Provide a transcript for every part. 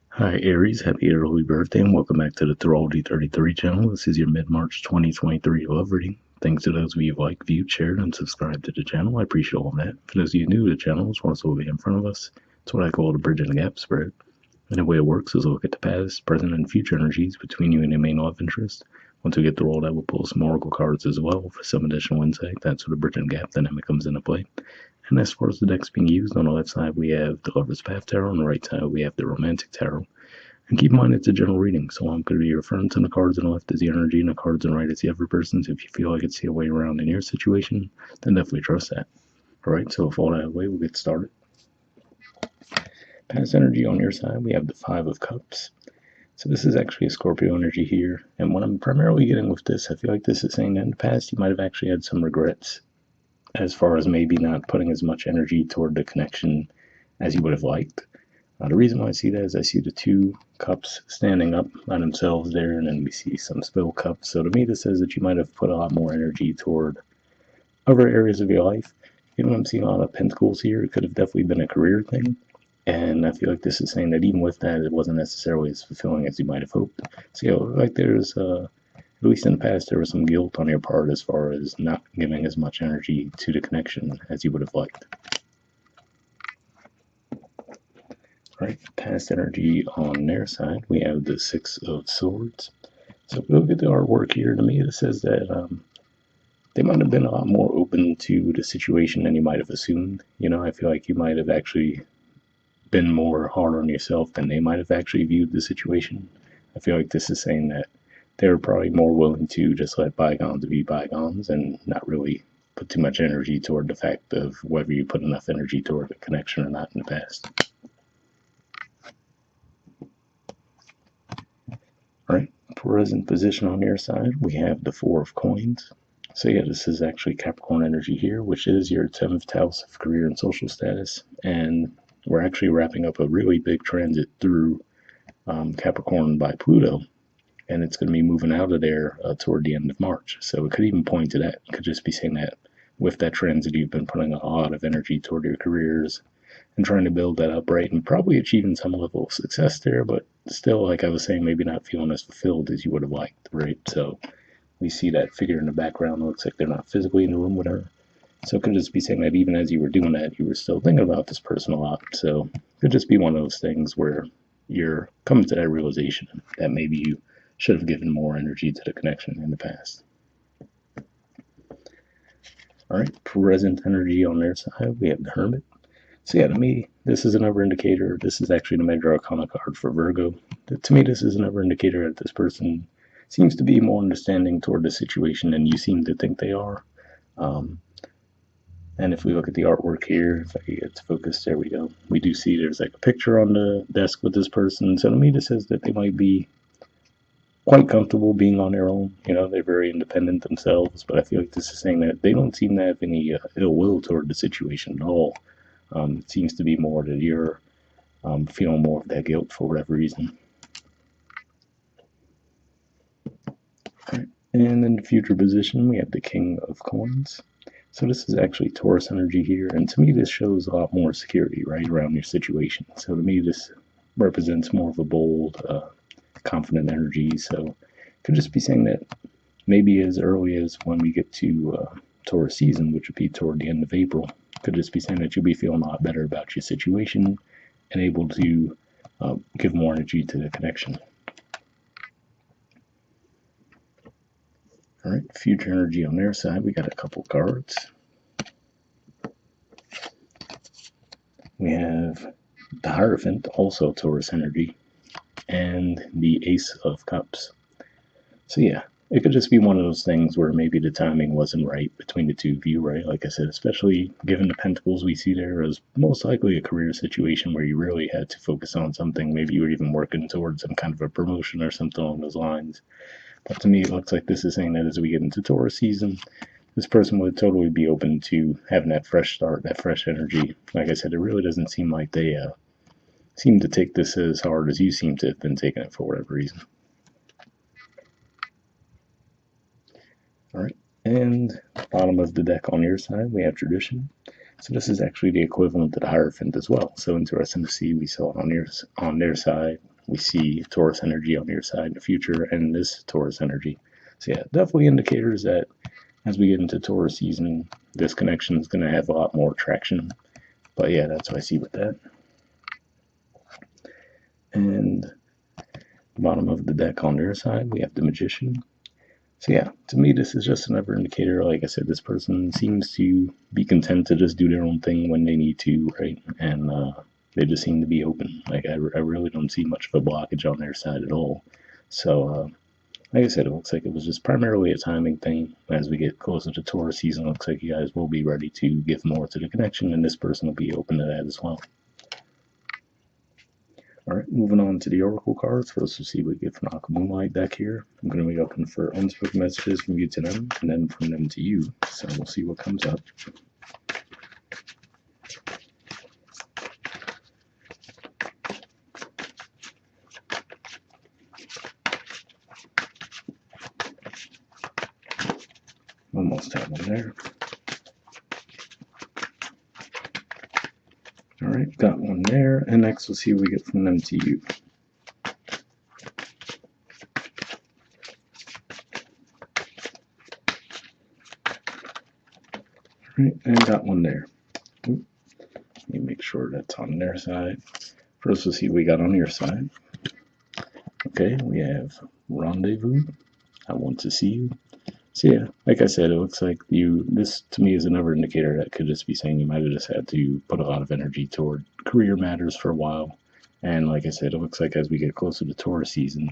Hi Aries, happy early birthday and welcome back to the Astrology 33 channel. This is your mid-March 2023 love reading. Thanks to those of you who like, viewed, shared, and subscribed to the channel. I appreciate all that. For those of you new to the channel, it's what's over in front of us. It's what I call the bridge and the gap spread. And the way it works is a look at the past, present, and future energies between you and your main love interest. Once we get through all that, we'll pull some oracle cards as well for some additional insight. That's where the bridge and gap dynamic comes into play. And as far as the decks being used, on the left side we have the Lover's Path Tarot, on the right side we have the Romantic Tarot. And keep in mind it's a general reading, so I'm going to be referring to the cards on the left as the energy and the cards on the right as the other person's. If you feel like it's the way around in your situation, then definitely trust that. Alright, so with all that out of the way, we'll get started. Past energy on your side, we have the Five of Cups. So this is actually a Scorpio energy here, and what I'm primarily getting with this, I feel like this is saying that in the past you might have actually had some regrets as far as maybe not putting as much energy toward the connection as you would have liked. The reason why I see that is I see the two cups standing up by themselves there, and then we see some spilled cups. So to me, this says that you might have put a lot more energy toward other areas of your life. Even though I'm seeing a lot of pentacles here, it could have definitely been a career thing. And I feel like this is saying that even with that, it wasn't necessarily as fulfilling as you might have hoped. So, like there's, at least in the past, there was some guilt on your part as far as not giving as much energy to the connection as you would have liked. Right, past energy on their side, we have the Six of Swords. So if we look at the artwork here, to me it says that they might have been a lot more open to the situation than you might have assumed. I feel like you might have actually been more hard on yourself than they might have actually viewed the situation. I feel like this is saying that they were probably more willing to just let bygones be bygones and not really put too much energy toward the fact of whether you put enough energy toward the connection or not in the past. Right, present position on your side, we have the Four of Coins. So yeah, this is actually Capricorn energy here, which is your 10th house of career and social status. And we're actually wrapping up a really big transit through Capricorn by Pluto. And it's going to be moving out of there toward the end of March. So it could even point to that. It could just be saying that with that transit, you've been putting a lot of energy toward your careers and trying to build that up, right? And probably achieving some level of success there, but still, like I was saying, maybe not feeling as fulfilled as you would have liked, right? So we see that figure in the background. It looks like they're not physically in the room with her. So it could just be saying that even as you were doing that, you were still thinking about this person a lot. So it could just be one of those things where you're coming to that realization that maybe you should have given more energy to the connection in the past. All right, present energy on their side, we have the Hermit. So yeah, to me, this is another indicator. This is actually the Major Arcana card for Virgo. To me, this is another indicator that this person seems to be more understanding toward the situation than you seem to think they are. And if we look at the artwork here, if I can get to focus, there we go. We do see there's like a picture on the desk with this person. So to me, this says that they might be quite comfortable being on their own. They're very independent themselves, but I feel like this is saying that they don't seem to have any ill will toward the situation at all. It seems to be more that you're feeling more of that guilt for whatever reason. Right. And in the future position, we have the King of Coins. So this is actually Taurus energy here, and to me this shows a lot more security, right, around your situation. So to me this represents more of a bold, confident energy. So it could just be saying that maybe as early as when we get to Taurus season, which would be toward the end of April, could just be saying that you'll be feeling a lot better about your situation and able to give more energy to the connection. All right, future energy on their side, we got a couple cards. We have the Hierophant, also Taurus energy, and the Ace of Cups. So yeah, it could just be one of those things where maybe the timing wasn't right between the two of you, right? Like I said, especially given the pentacles we see there, is most likely a career situation where you really had to focus on something. Maybe you were even working towards some kind of a promotion or something along those lines. But to me, it looks like this is saying that as we get into Taurus season, this person would totally be open to having that fresh start, that fresh energy. Like I said, it really doesn't seem like they seem to take this as hard as you seem to have been taking it for whatever reason. All right, and bottom of the deck on your side, we have Tradition. So this is actually the equivalent to the Hierophant as well. So interesting to see we saw it on their side. we see Taurus energy on your side in the future, and this Taurus energy. So yeah, definitely indicators that as we get into Taurus season, this connection is going to have a lot more traction. But yeah, that's what I see with that. And the bottom of the deck on their side, we have the Magician. So yeah, to me, this is just another indicator. Like I said, this person seems to be content to just do their own thing when they need to, right? And they just seem to be open. Like I really don't see much of a blockage on their side at all. So like I said, it looks like it was just primarily a timing thing. As we get closer to Taurus season, it looks like you guys will be ready to give more to the connection, and this person will be open to that as well. Alright, moving on to the Oracle cards. First, we'll see what we get from Aqua Moonlight deck here. I'm going to be looking for unspoken messages from you to them, and then from them to you. So we'll see what comes up. Almost have one there. Alright, got one there. And next we'll see what we get from them to you. Alright, and got one there. Let me make sure that's on their side. First we'll see what we got on your side. Okay, we have Rendezvous. I want to see you. So yeah, like I said, it looks like this to me is another indicator that could just be saying you might have just had to put a lot of energy toward career matters for a while. And like I said, it looks like as we get closer to Taurus season,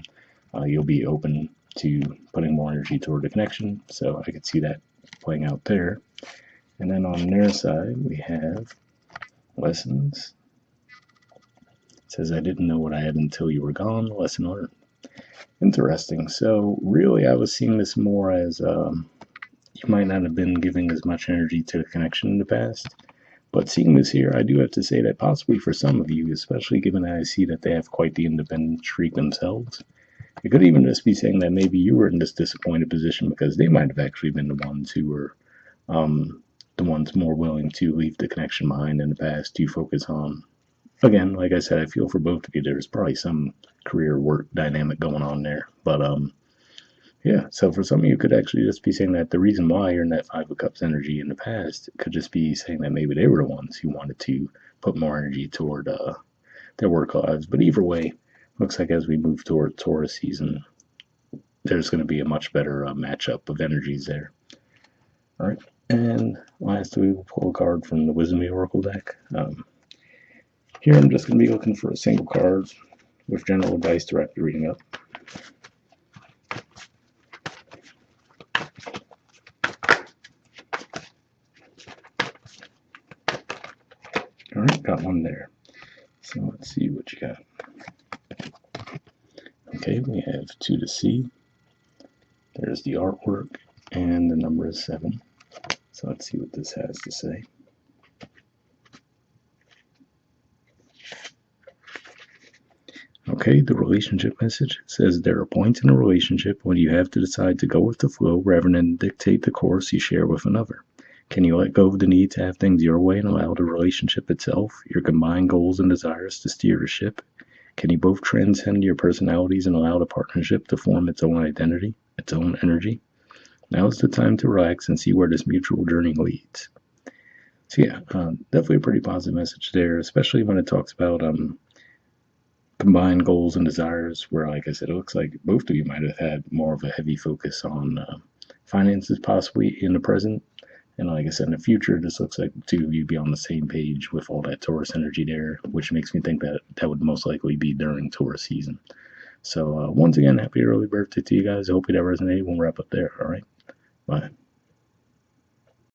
you'll be open to putting more energy toward the connection. So I could see that playing out there. And then on their side, we have lessons. It says, I didn't know what I had until you were gone. Lesson learned. Interesting. So really, I was seeing this more as you might not have been giving as much energy to the connection in the past. But seeing this here, I do have to say that possibly for some of you, especially given that I see that they have quite the independent streak themselves, it could even just be saying that maybe you were in this disappointed position because they might have actually been the ones who were the ones more willing to leave the connection behind in the past to focus on. Again, like I said, I feel for both of you. There's probably some career work dynamic going on there. But yeah, so for some of you, could actually just be saying that the reason why you're in that Five of Cups energy in the past could just be saying that maybe they were the ones who wanted to put more energy toward their work lives. But either way, looks like as we move toward Taurus season, there's going to be a much better matchup of energies there. All right, and lastly, we'll pull a card from the Wisdom of the Oracle deck. Here I'm just going to be looking for a single card with general advice to wrap the reading up. Alright, got one there. So let's see what you got. Okay, we have 2 to see. There's the artwork, and the number is 7. So let's see what this has to say. Okay, the relationship message says there are points in a relationship when you have to decide to go with the flow rather than dictate the course you share with another. Can you let go of the need to have things your way and allow the relationship itself, your combined goals and desires, to steer the ship? Can you both transcend your personalities and allow the partnership to form its own identity, its own energy? Now is the time to relax and see where this mutual journey leads. So yeah, definitely a pretty positive message there, especially when it talks about combined goals and desires, where, like I said, it looks like both of you might have had more of a heavy focus on finances possibly in the present. And like I said, in the future, this looks like the two of you be on the same page with all that Taurus energy there, which makes me think that that would most likely be during Taurus season. So once again, happy early birthday to you guys. I hope that resonated. We'll wrap up there. All right. Bye.